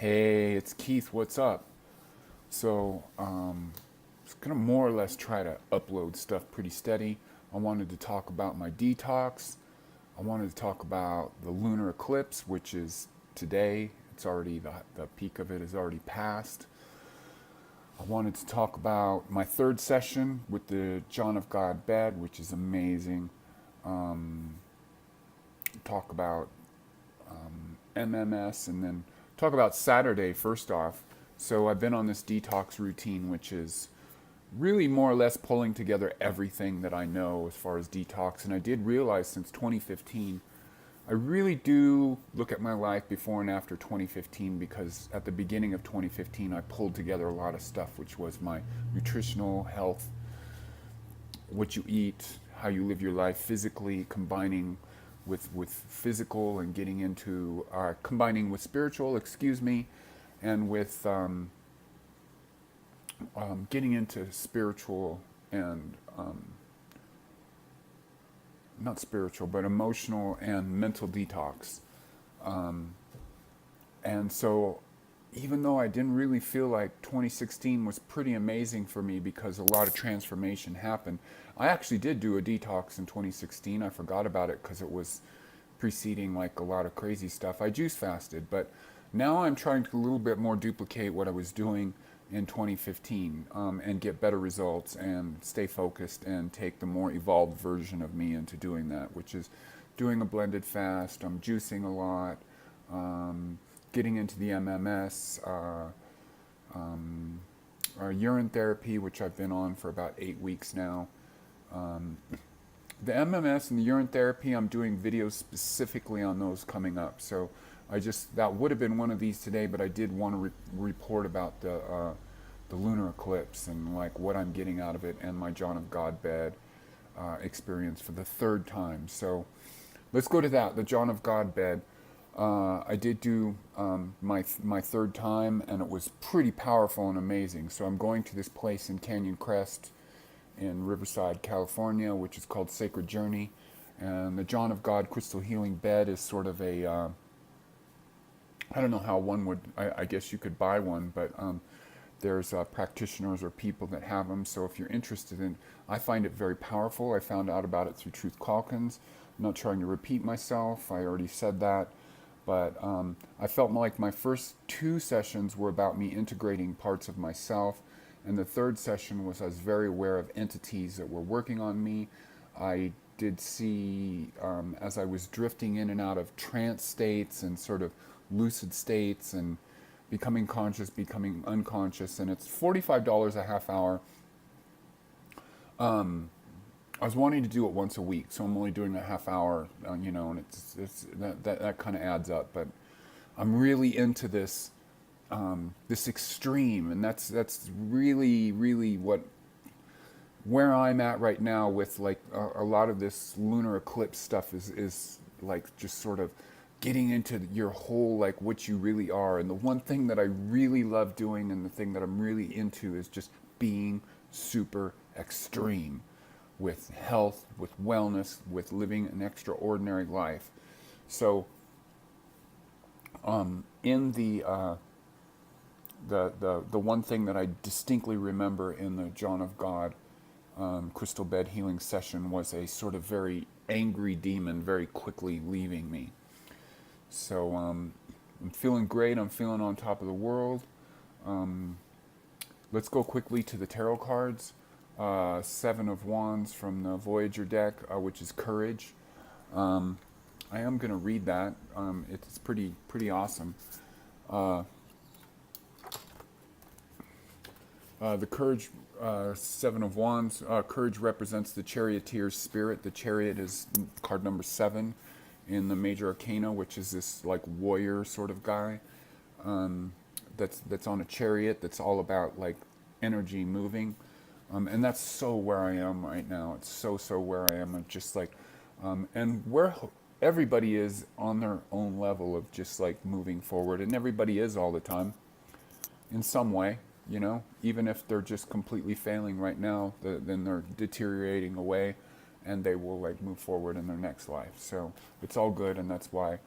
Hey, it's Keith. What's up? So, it's gonna more or less try to upload stuff pretty steady. I wanted to talk about my detox. I wanted to talk about the lunar eclipse, which is today. It's already the peak of it is already passed. I wanted to talk about my third session with the John of God bed, which is amazing. Um, Talk about MMS, and then talk about Saturday first off. So I've been on this detox routine, which is really more or less pulling together everything that I know as far as detox. And I did realize since 2015, I really do look at my life before and after 2015, because at the beginning of 2015, I pulled together a lot of stuff, which was my nutritional health, what you eat, how you live your life physically, combining with physical and getting into combining with spiritual, excuse me, and with getting into spiritual and not spiritual, but emotional and mental detox. Um, and so, even though I didn't really feel like 2016 was pretty amazing for me because a lot of transformation happened, I actually did do a detox in 2016. I forgot about it because it was preceding like a lot of crazy stuff. I juice fasted, but now I'm trying to a little bit more duplicate what I was doing in 2015, and get better results and stay focused and take the more evolved version of me into doing that, which is doing a blended fast. I'm juicing a lot, getting into the MMS, urine therapy, which I've been on for about 8 weeks now. Um, the MMS and the urine therapy, I'm doing videos specifically on those coming up. So that would have been one of these today, but I did want to report about the lunar eclipse and like what I'm getting out of it, and my John of God bed experience for the third time. So let's go to that, the John of God bed. I did do my third time, and it was pretty powerful and amazing. So I'm going to this place in Canyon Crest in Riverside, California, which is called Sacred Journey. And the John of God crystal healing bed is sort of a, I don't know how one would, I guess you could buy one, but there's practitioners or people that have them. So if you're interested in, I find it very powerful. I found out about it through Truth Calkins. I'm not trying to repeat myself. I already said that. But I felt like my first two sessions were about me integrating parts of myself. And the third session was I was very aware of entities that were working on me. I did see, as I was drifting in and out of trance states and sort of lucid states and becoming conscious, becoming unconscious. And it's $45 a half hour. I was wanting to do it once a week, so I'm only doing a half hour, and it's that kind of adds up. But I'm really into this extreme, and that's really where I'm at right now with like a lot of this lunar eclipse stuff is like just sort of getting into your whole like what you really are. And the one thing that I really love doing and the thing that I'm really into is just being super extreme with health, with wellness, with living an extraordinary life. So in the one thing that I distinctly remember in the John of God crystal bed healing session was a sort of very angry demon very quickly leaving me. So I'm feeling great. I'm feeling on top of the world. Let's go quickly to the tarot cards. Seven of Wands from the Voyager deck, which is courage. I am going to read that. It's pretty awesome. The courage, Seven of Wands. Courage represents the charioteer's spirit. The chariot is card number 7 in the major arcana, which is this like warrior sort of guy. That's on a chariot. That's all about like energy moving. And that's so where I am right now. It's so where I am. I'm just like, and where everybody is on their own level of just like moving forward, and everybody is all the time, in some way, even if they're just completely failing right now, then they're deteriorating away, and they will like move forward in their next life. So it's all good, and that's why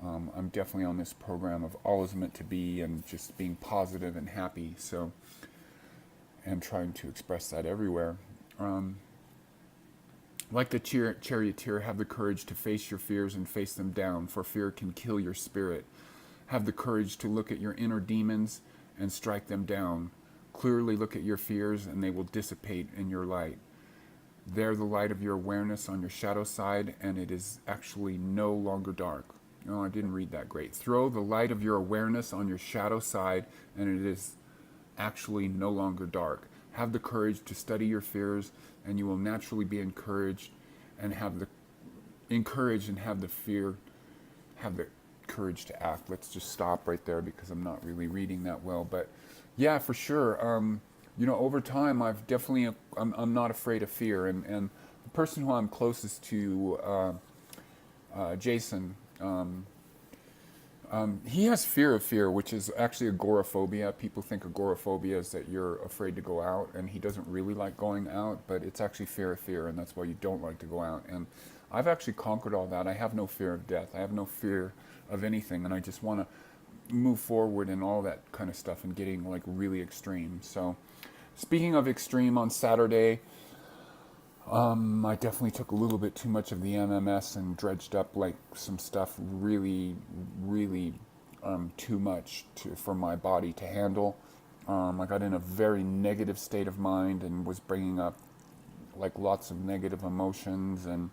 I'm definitely on this program of all is meant to be and just being positive and happy. So, and trying to express that everywhere. Um, like the charioteer, have the courage to face your fears and face them down, for fear can kill your spirit. Have the courage to look at your inner demons and strike them down. Clearly look at your fears and they will dissipate in your light. They're the light of your awareness on your shadow side, and it is actually no longer dark. No, I didn't read that great. Throw the light of your awareness on your shadow side, and it is actually no longer dark. Have the courage to study your fears, and you will naturally be encouraged and have the fear, have the courage to act. Let's just stop right there because I'm not really reading that well. But yeah, for sure. Over time, I'm not afraid of fear. And the person who I'm closest to, Jason, he has fear of fear, which is actually agoraphobia. People think agoraphobia is that you're afraid to go out, and he doesn't really like going out, but it's actually fear of fear, and that's why you don't like to go out. And I've actually conquered all that. I have no fear of death. I have no fear of anything, and I just want to move forward and all that kind of stuff and getting like really extreme. So speaking of extreme, on Saturday, I definitely took a little bit too much of the MMS and dredged up like some stuff really, really too much for my body to handle. I got in a very negative state of mind and was bringing up like lots of negative emotions and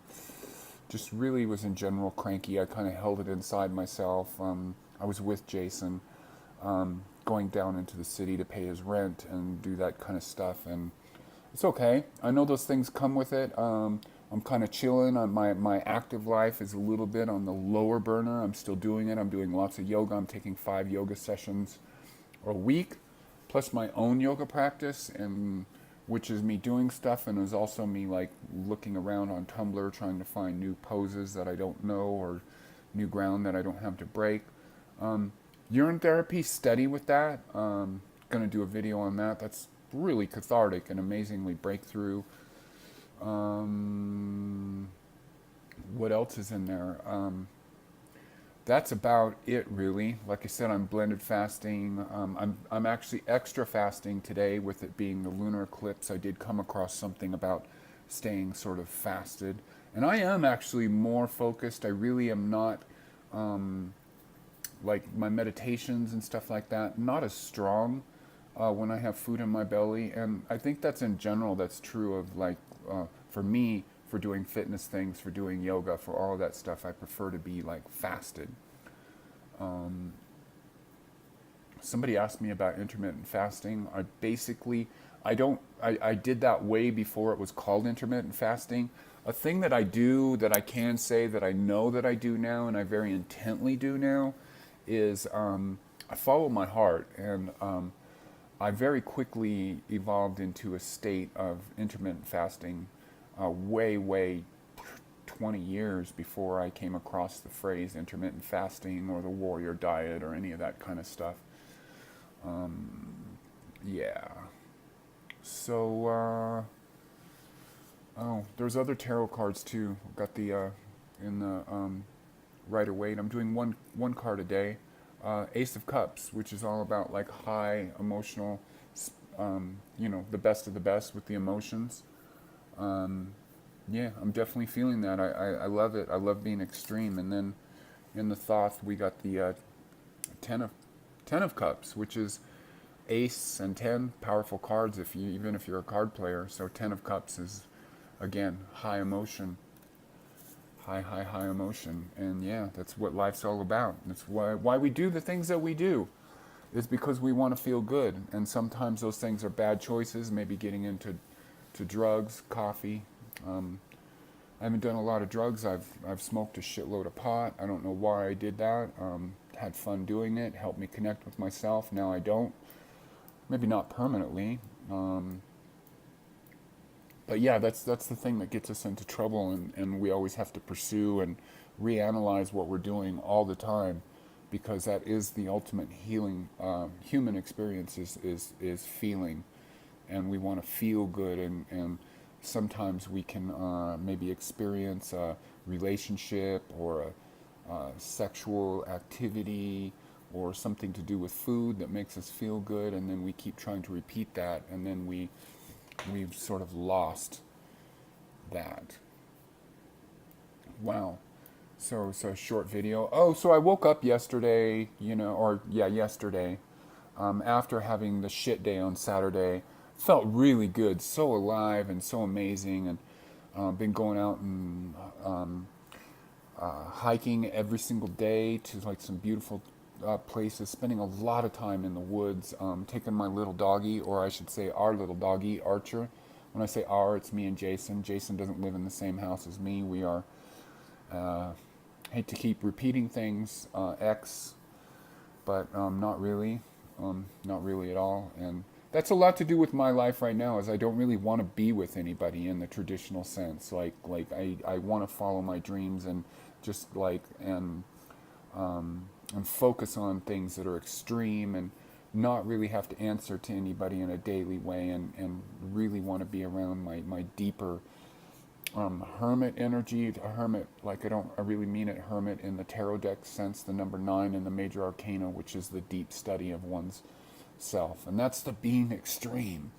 just really was in general cranky. I kind of held it inside myself. I was with Jason, going down into the city to pay his rent and do that kind of stuff, and it's okay. I know those things come with it. I'm kind of chilling. My active life is a little bit on the lower burner. I'm still doing it. I'm doing lots of yoga. I'm taking 5 yoga sessions a week, plus my own yoga practice, and which is me doing stuff, and is also me like looking around on Tumblr trying to find new poses that I don't know or new ground that I don't have to break. Urine therapy, steady with that. Gonna do a video on that. That's really cathartic and amazingly breakthrough. What else is in there? That's about it, really. Like I said, I'm blended fasting. I'm actually extra fasting today, with it being the lunar eclipse. I did come across something about staying sort of fasted, and I am actually more focused. I really am not, like my meditations and stuff like that, not as strong when I have food in my belly. And I think that's in general, that's true of like, for me, for doing fitness things, for doing yoga, for all of that stuff, I prefer to be like fasted. Somebody asked me about intermittent fasting. I did that way before it was called intermittent fasting. A thing that I do that I can say that I know that I do now, and I very intently do now, is I follow my heart, and I very quickly evolved into a state of intermittent fasting, way 20 years before I came across the phrase intermittent fasting or the warrior diet or any of that kind of stuff. Yeah. So, there's other tarot cards too. I've got the in the Rider Waite. I'm doing one card a day. Ace of Cups, which is all about like high emotional, the best of the best with the emotions. Yeah, I'm definitely feeling that. I love it. I love being extreme. And then in the Thoth, we got the ten of Cups, which is Ace and 10, powerful cards even if you're a card player. So 10 of Cups is, again, high emotion. High emotion. And yeah, that's what life's all about. That's why we do the things that we do. Is because we want to feel good. And sometimes those things are bad choices, maybe getting into drugs, coffee. I haven't done a lot of drugs. I've smoked a shitload of pot. I don't know why I did that. Had fun doing it. Helped me connect with myself. Now I don't. Maybe not permanently. But yeah, that's the thing that gets us into trouble, and we always have to pursue and reanalyze what we're doing all the time, because that is the ultimate healing. Human experience is feeling, and we want to feel good, and sometimes we can maybe experience a relationship or sexual activity or something to do with food that makes us feel good, and then we keep trying to repeat that, and then we've sort of lost that. Wow. So a short video. Oh, so I woke up yesterday, yesterday, after having the shit day on Saturday. Felt really good, so alive and so amazing, and been going out and hiking every single day to like some beautiful places, spending a lot of time in the woods, taking my little doggy, or I should say our little doggy, Archer. When I say our, it's me and Jason. Jason doesn't live in the same house as me. We are, hate to keep repeating things, ex, but not really at all. And that's a lot to do with my life right now, is I don't really want to be with anybody in the traditional sense. Like I want to follow my dreams and just and focus on things that are extreme, and not really have to answer to anybody in a daily way, and really want to be around my deeper hermit energy. A hermit, like I really mean it hermit in the tarot deck sense, the number 9 in the major arcana, which is the deep study of one's self. And that's the being extreme.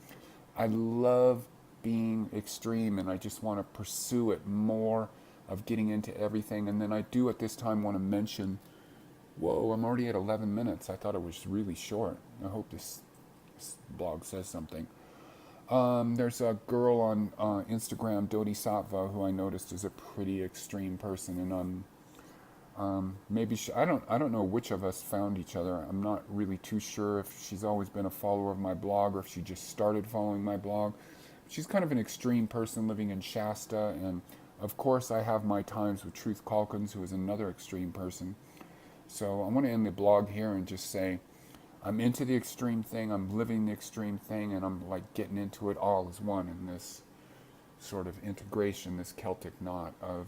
I love being extreme, and I just want to pursue it more, of getting into everything. And then I do at this time want to mention, whoa, I'm already at 11 minutes. I thought it was really short. I hope this blog says something. There's a girl on Instagram, Dodi Sattva, who I noticed is a pretty extreme person, and maybe I don't know which of us found each other. I'm not really too sure if she's always been a follower of my blog, or if she just started following my blog. She's kind of an extreme person living in Shasta, and of course I have my times with Truth Calkins, who is another extreme person. So I want to end the blog here and just say, I'm into the extreme thing, I'm living the extreme thing, and I'm like getting into it all as one in this sort of integration, this Celtic knot of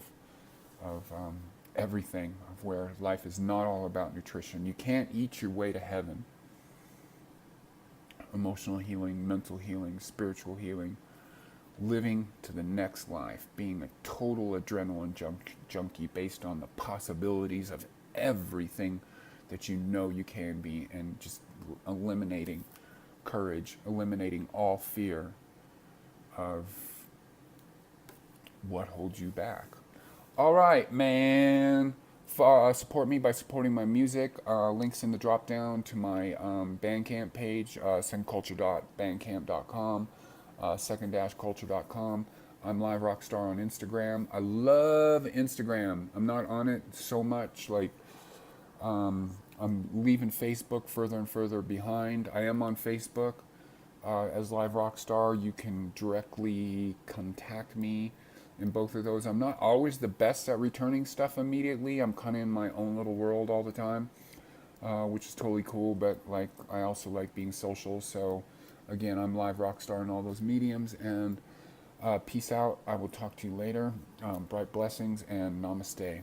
everything, of where life is not all about nutrition. You can't eat your way to heaven. Emotional healing, mental healing, spiritual healing, living to the next life, being a total adrenaline junkie based on the possibilities of everything that you know you can be, and just eliminating courage, eliminating all fear of what holds you back. All right, man. Support me by supporting my music. Links in the drop down to my Bandcamp page, secondculture.bandcamp.com, second-culture.com. I'm liverawkstar on Instagram. I love Instagram. I'm not on it so much. I'm leaving Facebook further and further behind. I am on Facebook as Live Rockstar. You can directly contact me in both of those. I'm not always the best at returning stuff immediately. I'm kind of in my own little world all the time, which is totally cool. But I also like being social. So again, I'm Live Rockstar in all those mediums. And peace out. I will talk to you later. Bright blessings and namaste.